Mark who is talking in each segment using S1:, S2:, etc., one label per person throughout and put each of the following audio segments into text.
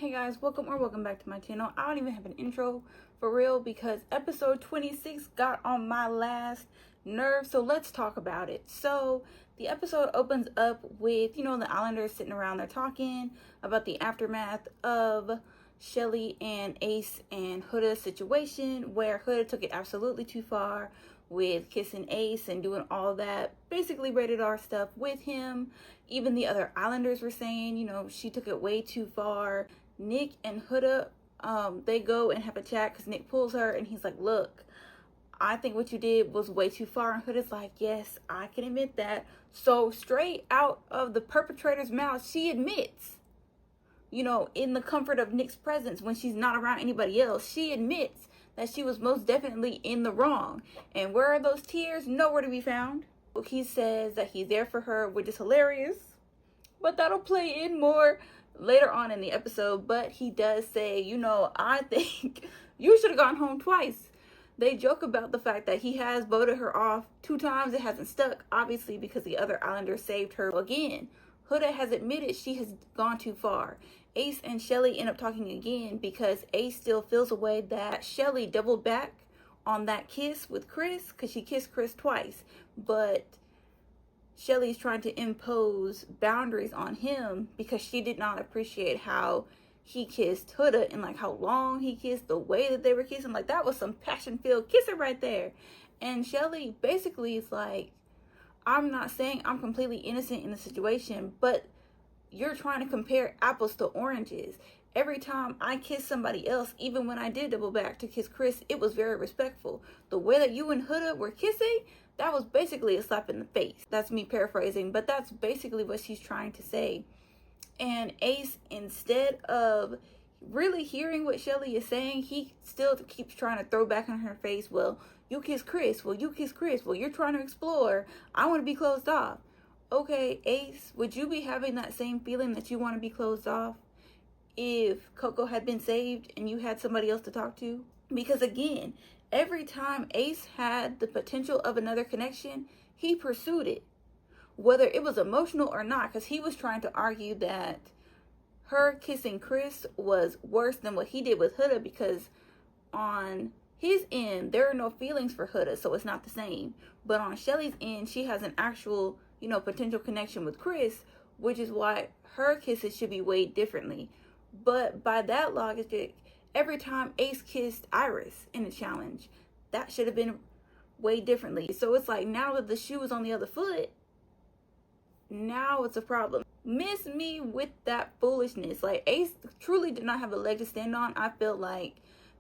S1: Hey guys, welcome back to my channel. I don't even have an intro for real because episode 26 got on my last nerve, so let's talk about it. So the episode opens up with, the Islanders sitting around there talking about the aftermath of Chelley and Ace and Huda's situation, where Huda took it absolutely too far with kissing Ace and doing all that basically rated R stuff with him. Even the other Islanders were saying, she took it way too far. Nick and Huda, they go and have a chat because Nick pulls her and he's like, look, I think what you did was way too far. And Huda's like, yes, I can admit that. So straight out of the perpetrator's mouth, she admits, in the comfort of Nick's presence when she's not around anybody else, she admits that she was most definitely in the wrong. And where are those tears? Nowhere to be found. He says that he's there for her, which is hilarious, but that'll play in more later on in the episode. But he does say, I think you should have gone home twice. They joke about the fact that he has voted her off 2 times. It hasn't stuck, obviously, because the other Islanders saved her. Again, Huda has admitted she has gone too far. Ace and Chelley end up talking again because Ace still feels a way that Chelley doubled back on that kiss with Chris, because she kissed Chris twice. But Chelley's trying to impose boundaries on him because she did not appreciate how he kissed Huda and how long he kissed, the way that they were kissing. That was some passion-filled kissing right there. And Chelley basically is like, I'm not saying I'm completely innocent in the situation, but you're trying to compare apples to oranges. Every time I kissed somebody else, even when I did double back to kiss Chris, it was very respectful. The way that you and Huda were kissing, that was basically a slap in the face. That's me paraphrasing, but that's basically what she's trying to say. And Ace, instead of really hearing what Chelley is saying, he still keeps trying to throw back in her face, well, you kiss Chris. Well, you kiss Chris. Well, you're trying to explore. I want to be closed off. Okay, Ace, would you be having that same feeling that you want to be closed off if Coco had been saved and you had somebody else to talk to? Because again, every time Ace had the potential of another connection, he pursued it, whether it was emotional or not, because he was trying to argue that her kissing Chris was worse than what he did with Huda, because on his end, there are no feelings for Huda, so it's not the same. But on Chelley's end, she has an actual, potential connection with Chris, which is why her kisses should be weighed differently. But by that logic, every time Ace kissed Iris in the challenge, that should have been weighed differently. So it's like, now that the shoe is on the other foot, now it's a problem. Miss me with that foolishness. Ace truly did not have a leg to stand on. I feel like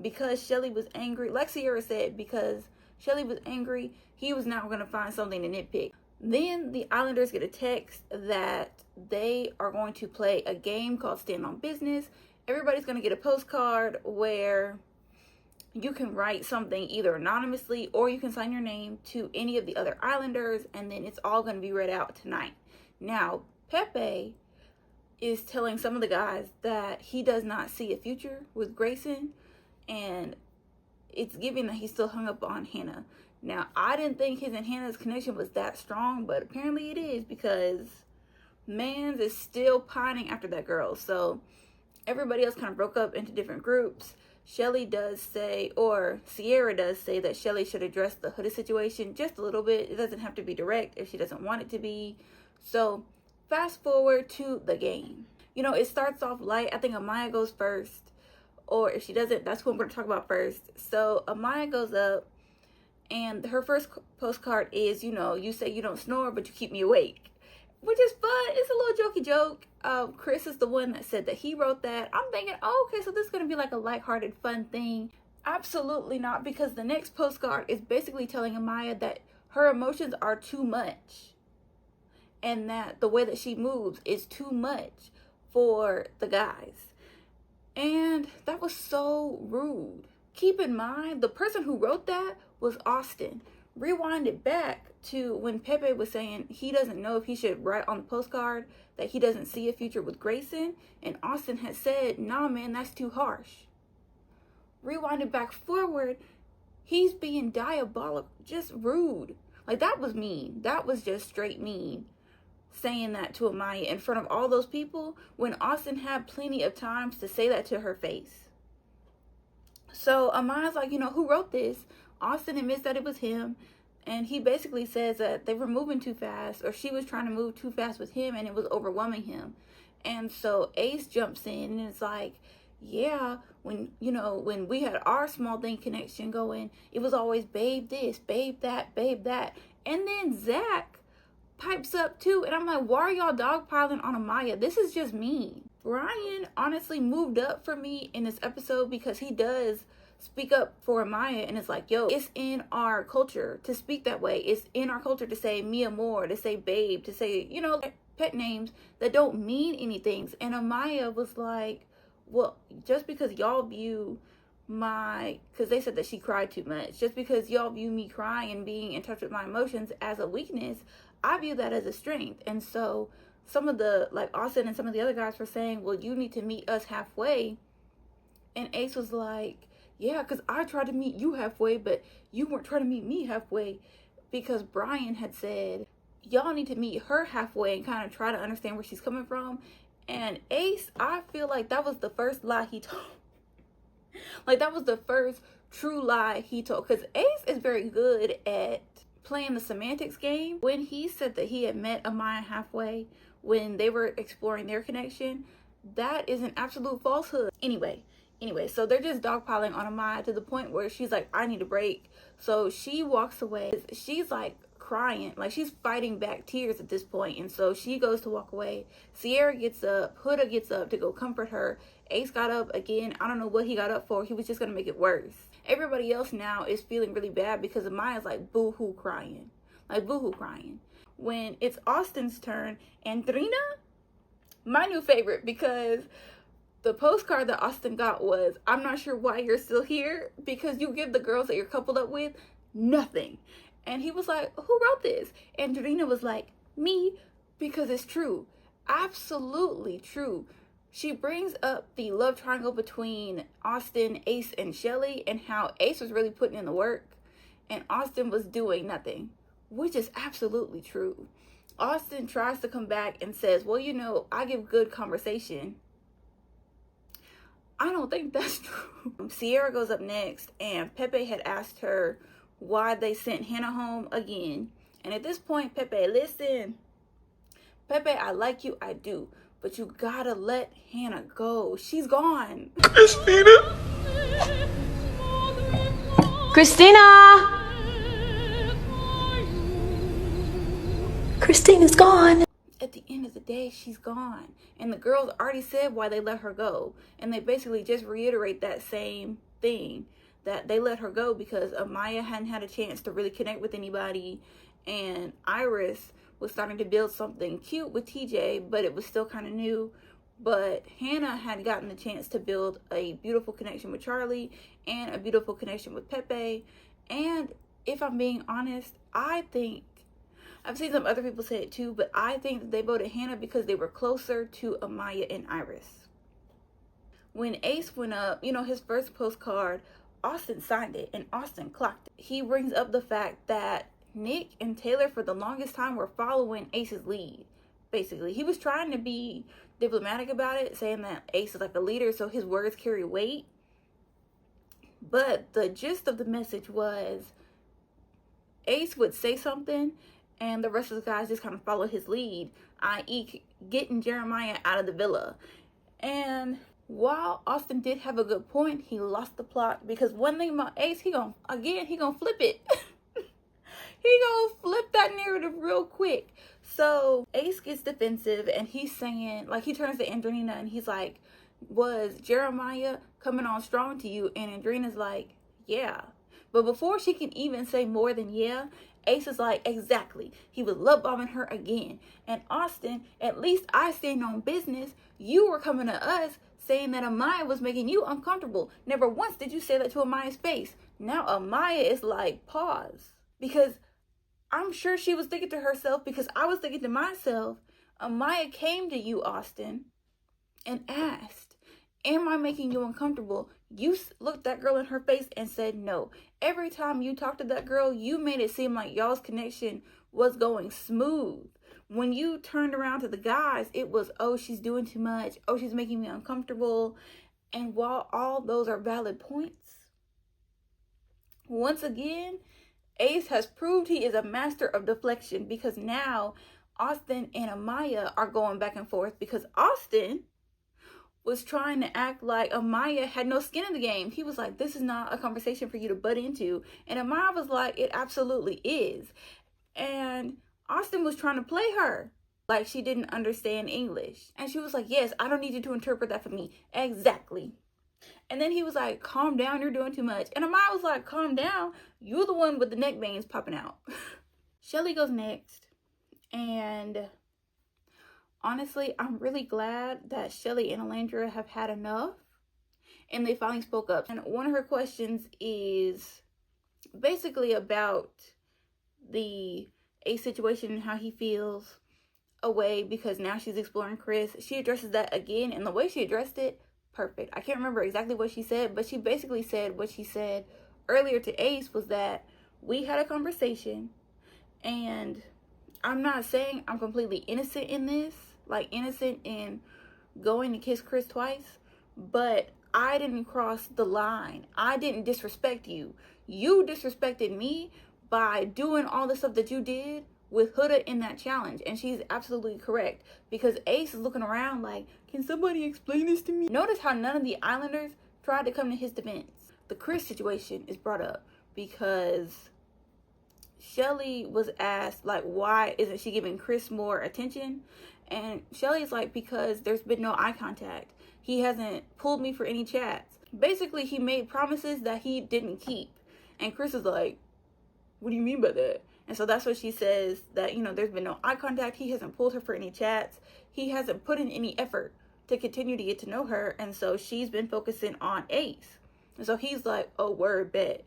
S1: because Chelley was angry, like Sierra said, because Chelley was angry, he was now going to find something to nitpick. Then the Islanders get a text that they are going to play a game called Stand on Business. Everybody's going to get a postcard where you can write something either anonymously or you can sign your name to any of the other Islanders, and then it's all going to be read out tonight. Now, Pepe is telling some of the guys that he does not see a future with Grayson, and it's giving that he's still hung up on Hannah. Now, I didn't think his and Hannah's connection was that strong, but apparently it is, because Mans is still pining after that girl. So everybody else kind of broke up into different groups. Chelley does say, or Sierra does say, that Chelley should address the Huda situation just a little bit. It doesn't have to be direct if she doesn't want it to be. So fast forward to the game. It starts off light. I think Amaya goes first, or if she doesn't, that's who I'm going to talk about first. So Amaya goes up, and her first postcard is, you say you don't snore, but you keep me awake, which is fun. It's a little jokey joke. Chris is the one that said that he wrote that. I'm thinking, oh, okay, so this is going to be like a lighthearted, fun thing. Absolutely not, because the next postcard is basically telling Amaya that her emotions are too much, and that the way that she moves is too much for the guys. And that was so rude. Keep in mind, the person who wrote that was Austin. Rewind it back to when Pepe was saying he doesn't know if he should write on the postcard that he doesn't see a future with Grayson, and Austin had said, nah man, that's too harsh. Rewind it back forward, he's being diabolical, just rude. That was mean. That was just straight mean. saying that to Amaya in front of all those people when Austin had plenty of times to say that to her face. So Amaya's like, who wrote this? Austin admits that it was him. And he basically says that they were moving too fast, or she was trying to move too fast with him and it was overwhelming him. And so Ace jumps in and it's like, yeah, when we had our small thing connection going, it was always babe this, babe that, babe that. And then Zach pipes up too. And I'm like, why are y'all dogpiling on Amaya? This is just mean. Brian honestly moved up for me in this episode because he does speak up for Amaya, and it's like, yo, it's in our culture to speak that way. It's in our culture to say mi amor, to say babe, to say, pet names that don't mean anything. And Amaya was like, well, just because y'all view because they said that she cried too much, just because y'all view me crying and being in touch with my emotions as a weakness, I view that as a strength. And so some of the, like Austin and some of the other guys were saying, well, you need to meet us halfway. And Ace was like, yeah, because I tried to meet you halfway, but you weren't trying to meet me halfway, because Brian had said, y'all need to meet her halfway and kind of try to understand where she's coming from. And Ace, I feel like that was the first lie he told. Like, that was the first true lie he told, because Ace is very good at playing the semantics game. When he said that he had met Amaya halfway when they were exploring their connection, that is an absolute falsehood. Anyway, so they're just dogpiling on Amaya to the point where she's like, I need a break. So she walks away. She's like crying, like she's fighting back tears at this point. And so she goes to walk away. Sierra gets up, Huda gets up to go comfort her. Ace got up again. I don't know what he got up for. He was just gonna make it worse. Everybody else now is feeling really bad because Amaya's like boo-hoo crying. When it's Austin's turn, Andrina, my new favorite, because the postcard that Austin got was, I'm not sure why you're still here, because you give the girls that you're coupled up with nothing. And he was like, who wrote this? And Dorina was like, me, because it's true. Absolutely true. She brings up the love triangle between Austin, Ace, and Chelley, and how Ace was really putting in the work and Austin was doing nothing, which is absolutely true. Austin tries to come back and says, well, I give good conversation. I don't think that's true. Sierra goes up next, and Pepe had asked her why they sent Hannah home again. And at this point, Pepe, listen. Pepe, I like you, I do. But you gotta let Hannah go. She's gone.
S2: Christina! Christina's gone.
S1: At the end of the day, she's gone. And the girls already said why they let her go. And they basically just reiterate that same thing. That they let her go because Amaya hadn't had a chance to really connect with anybody. And Iris was starting to build something cute with TJ, but it was still kind of new. But Hannah had gotten the chance to build a beautiful connection with Charlie and a beautiful connection with Pepe. And if I'm being honest, I think, I've seen some other people say it too, but I think that they voted Hannah because they were closer to Amaya and Iris. When Ace went up, his first postcard, Austin signed it and Austin clocked it. He brings up the fact that Nick and Taylor for the longest time were following Ace's lead. Basically, he was trying to be diplomatic about it, saying that Ace is like a leader, so his words carry weight. But the gist of the message was Ace would say something and the rest of the guys just kind of follow his lead, i.e. getting Jeremiah out of the villa. And while Austin did have a good point, he lost the plot, because one thing about Ace, he gonna flip it. He gonna flip that narrative real quick. So Ace gets defensive and he's saying, like, he turns to Andrina and he's like, was Jeremiah coming on strong to you? And Andrina's like, yeah. But before she can even say more than yeah, Ace is like, exactly. He was love bombing her again. And Austin, at least I stand on business. You were coming to us saying that Amaya was making you uncomfortable. Never once did you say that to Amaya's face. Now Amaya is like, pause. Because I'm sure she was thinking to herself, because I was thinking to myself, Amaya came to you, Austin, and asked, am I making you uncomfortable? You looked that girl in her face and said no. Every time you talked to that girl, you made it seem like y'all's connection was going smooth. When you turned around to the guys, it was, oh, she's doing too much. Oh, she's making me uncomfortable. And while all those are valid points, once again, Ace has proved he is a master of deflection, because now Austin and Amaya are going back and forth because Austin was trying to act like Amaya had no skin in the game. He was like, this is not a conversation for you to butt into. And Amaya was like, it absolutely is. And Austin was trying to play her like she didn't understand English. And she was like, yes, I don't need you to interpret that for me. Exactly. And then he was like, calm down, you're doing too much. And Amaya was like, calm down, you're the one with the neck veins popping out. Chelley goes next. And honestly, I'm really glad that Chelley and Olandria have had enough and they finally spoke up. And one of her questions is basically about the Ace situation and how he feels away because now she's exploring Chris. She addresses that again, and the way she addressed it, perfect. I can't remember exactly what she said, but she basically said what she said earlier to Ace was that we had a conversation, and I'm not saying I'm completely innocent in this, like innocent in going to kiss Chris twice, but I didn't cross the line. I didn't disrespect you. You disrespected me by doing all the stuff that you did with Huda in that challenge. And she's absolutely correct, because Ace is looking around like, can somebody explain this to me? Notice how none of the Islanders tried to come to his defense. The Chris situation is brought up because Chelley was asked, like, why isn't she giving Chris more attention? And Chelley's like, because there's been no eye contact. He hasn't pulled me for any chats. Basically, he made promises that he didn't keep. And Chris is like, what do you mean by that? And so that's what she says, that, you know, there's been no eye contact. He hasn't pulled her for any chats. He hasn't put in any effort to continue to get to know her. And so she's been focusing on Ace. And so he's like, oh, word, bet.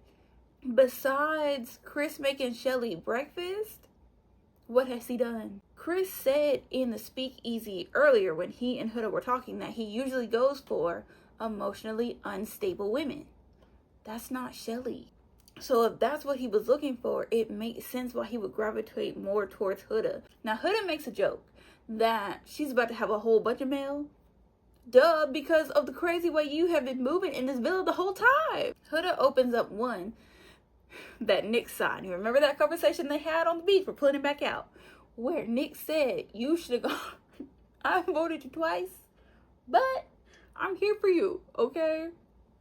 S1: Besides Chris making Chelley breakfast, what has he done? Chris said in the speakeasy earlier when he and Huda were talking that he usually goes for emotionally unstable women. That's not Chelley. So if that's what he was looking for, it makes sense why he would gravitate more towards Huda. Now, Huda makes a joke that she's about to have a whole bunch of mail. Duh, because of the crazy way you have been moving in this villa the whole time. Huda opens up one that Nick signed. You remember that conversation they had on the beach? We're putting it back out. Where Nick said, you should have gone. I voted you twice, but I'm here for you, okay?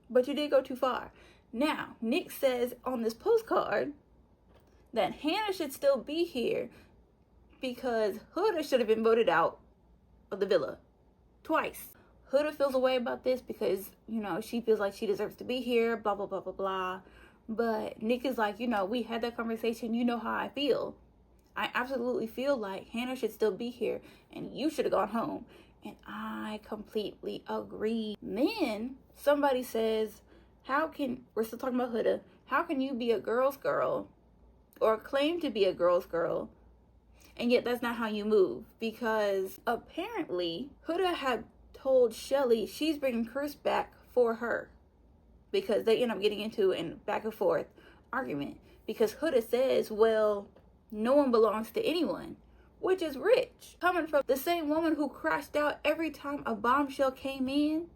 S1: But you did go too far. Now, Nick says on this postcard that Hannah should still be here because Huda should have been voted out of the villa twice. Huda feels a way about this because, you know, she feels like she deserves to be here, blah, blah, blah, blah, blah. But Nick is like, you know, we had that conversation. You know how I feel. I absolutely feel like Hannah should still be here and you should have gone home. And I completely agree. Then somebody says, we're still talking about Huda, how can you be a girl's girl or claim to be a girl's girl and yet that's not how you move? Because apparently Huda had told Chelley she's bringing Chris back for her because they end up getting into a back and forth argument because Huda says, well, no one belongs to anyone, which is rich. Coming from the same woman who crashed out every time a bombshell came in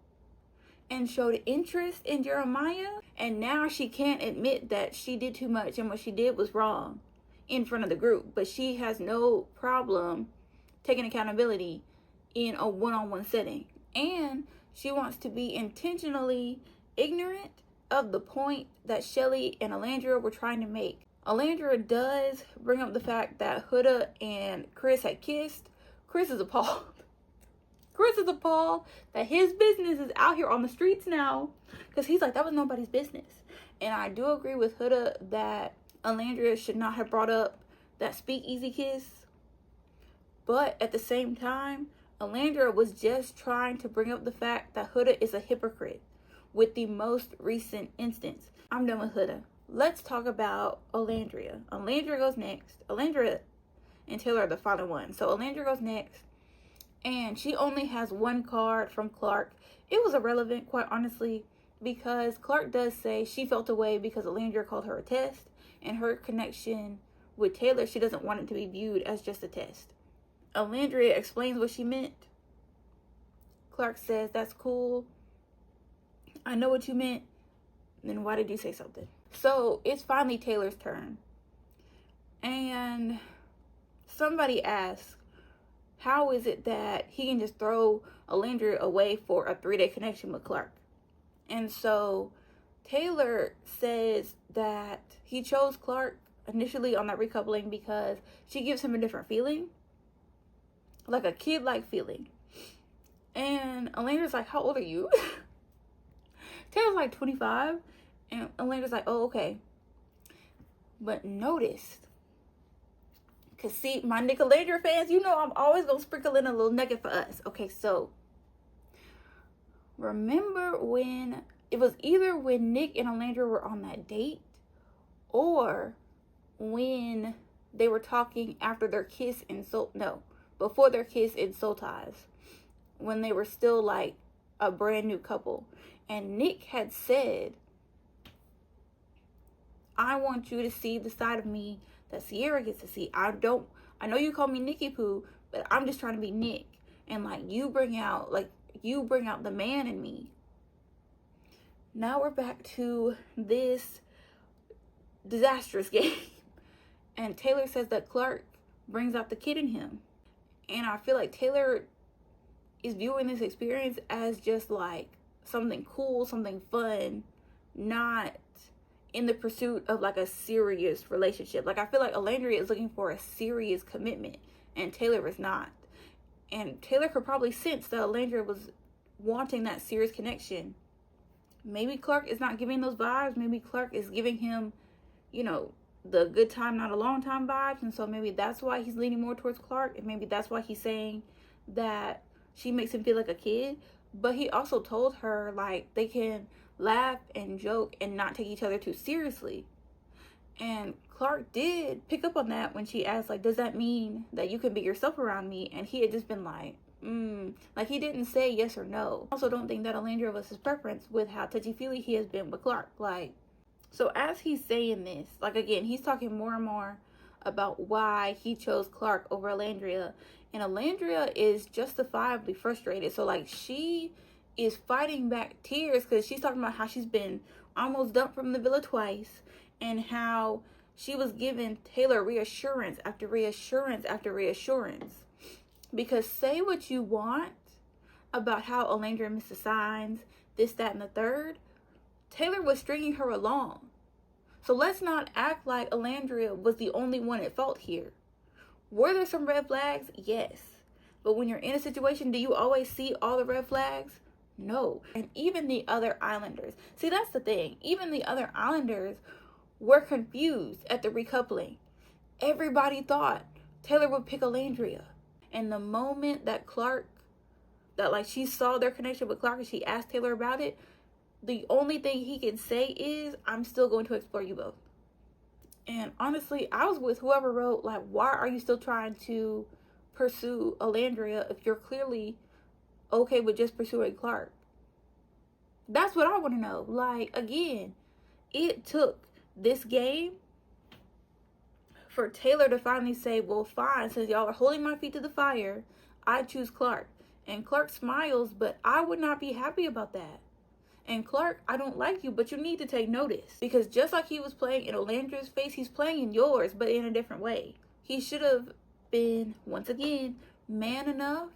S1: and showed interest in Jeremiah, and now she can't admit that she did too much and what she did was wrong in front of the group, but she has no problem taking accountability in a one-on-one setting, and she wants to be intentionally ignorant of the point that Chelley and Olandria were trying to make. Olandria does bring up the fact that Huda and Chris had kissed. Chris is appalled. Chris is appalled that his business is out here on the streets now because he's like, that was nobody's business. And I do agree with Huda that Olandria should not have brought up that speakeasy kiss. But at the same time, Olandria was just trying to bring up the fact that Huda is a hypocrite with the most recent instance. I'm done with Huda. Let's talk about Olandria. Olandria goes next. Olandria and Taylor are the final one. So Olandria goes next. And she only has one card from Clark. It was irrelevant, quite honestly, because Clark does say she felt away because Olandria called her a test. And her connection with Taylor, she doesn't want it to be viewed as just a test. Olandria explains what she meant. Clark says, that's cool. I know what you meant. Then why did you say something? So it's finally Taylor's turn. And somebody asks, how is it that he can just throw Olandria away for a 3-day connection with Clark? And so Taylor says that he chose Clark initially on that recoupling because she gives him a different feeling. Like a kid-like feeling. And Olandria's like, how old are you? Taylor's like 25. And Olandria's like, oh, okay. But notice, because see, my Nick Olandria fans, you know I'm always going to sprinkle in a little nugget for us. Okay, so remember when, it was either when Nick and Olandria were on that date or when they were talking after their kiss in before their kiss in Soul Ties, when they were still like a brand new couple. And Nick had said, I want you to see the side of me that Sierra gets to see. I know you call me Nicky Poo, but I'm just trying to be Nick. And like you bring out the man in me. Now we're back to this disastrous game. And Taylor says that Clark brings out the kid in him. And I feel like Taylor is viewing this experience as just like something cool, something fun, not in the pursuit of like a serious relationship. Like I feel like Olandria is looking for a serious commitment and Taylor is not. And Taylor could probably sense that Olandria was wanting that serious connection. Maybe Clark is not giving those vibes. Maybe Clark is giving him, the good time, not a long time vibes. And so maybe that's why he's leaning more towards Clark. And maybe that's why he's saying that she makes him feel like a kid. But he also told her like they can laugh and joke and not take each other too seriously. And Clark did pick up on that when she asked, like, does that mean that you can be yourself around me? And he had just been like, like he didn't say yes or no. I also don't think that Olandria was his preference with how touchy-feely he has been with Clark. Like, so as he's saying this, like again, he's talking more and more about why he chose Clark over Olandria. And Olandria is justifiably frustrated. So like she is fighting back tears because she's talking about how she's been almost dumped from the villa twice and how she was giving Taylor reassurance after reassurance after reassurance. Because say what you want about how Olandria missed the signs, this, that, and the third, Taylor was stringing her along. So let's not act like Olandria was the only one at fault here. Were there some red flags? Yes. But when you're in a situation, do you always see all the red flags? No. And even the other islanders. See, that's the thing. Even the other islanders were confused at the recoupling. Everybody thought Taylor would pick Olandria. And the moment that she saw their connection with Clark and she asked Taylor about it, the only thing he can say is, I'm still going to explore you both. And honestly, I was with whoever wrote, like, why are you still trying to pursue Olandria if you're clearly okay with just pursuing Clark? That's what I want to know. Like, again, it took this game for Taylor to finally say, well, fine, since y'all are holding my feet to the fire, I choose Clark. And Clark smiles, but I would not be happy about that. And Clark, I don't like you, but you need to take notice. Because just like he was playing in Olandria's face, he's playing in yours, but in a different way. He should have been, once again, man enough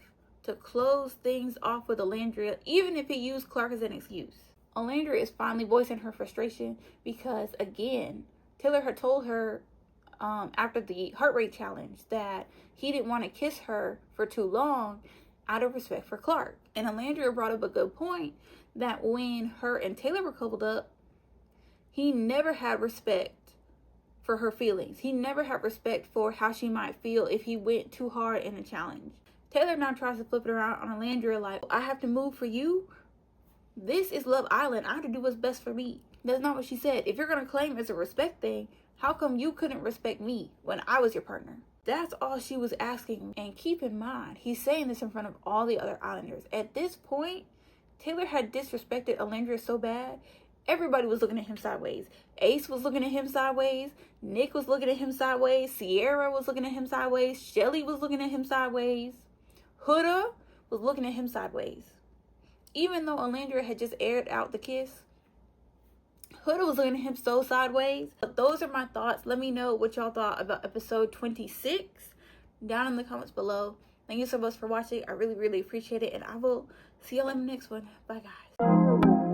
S1: to close things off with Olandria, even if he used Clark as an excuse. Olandria is finally voicing her frustration because, again, Taylor had told her after the heart rate challenge that he didn't want to kiss her for too long out of respect for Clark. And Olandria brought up a good point that when her and Taylor were coupled up, he never had respect for her feelings. He never had respect for how she might feel if he went too hard in a challenge. Taylor now tries to flip it around on Olandria like, I have to move for you? This is Love Island. I have to do what's best for me. That's not what she said. If you're going to claim it's a respect thing, how come you couldn't respect me when I was your partner? That's all she was asking. And keep in mind, he's saying this in front of all the other islanders. At this point, Taylor had disrespected Olandria so bad, Everybody was looking at him sideways. Ace was looking at him sideways. Nick was looking at him sideways. Sierra was looking at him sideways. Chelley was looking at him sideways. Huda was looking at him sideways. Even though Olandria had just aired out the kiss, Huda was looking at him so sideways. But those are my thoughts. Let me know what y'all thought about episode 26 down in the comments below. Thank you so much for watching. I really, really appreciate it. And I will see y'all in the next one. Bye, guys.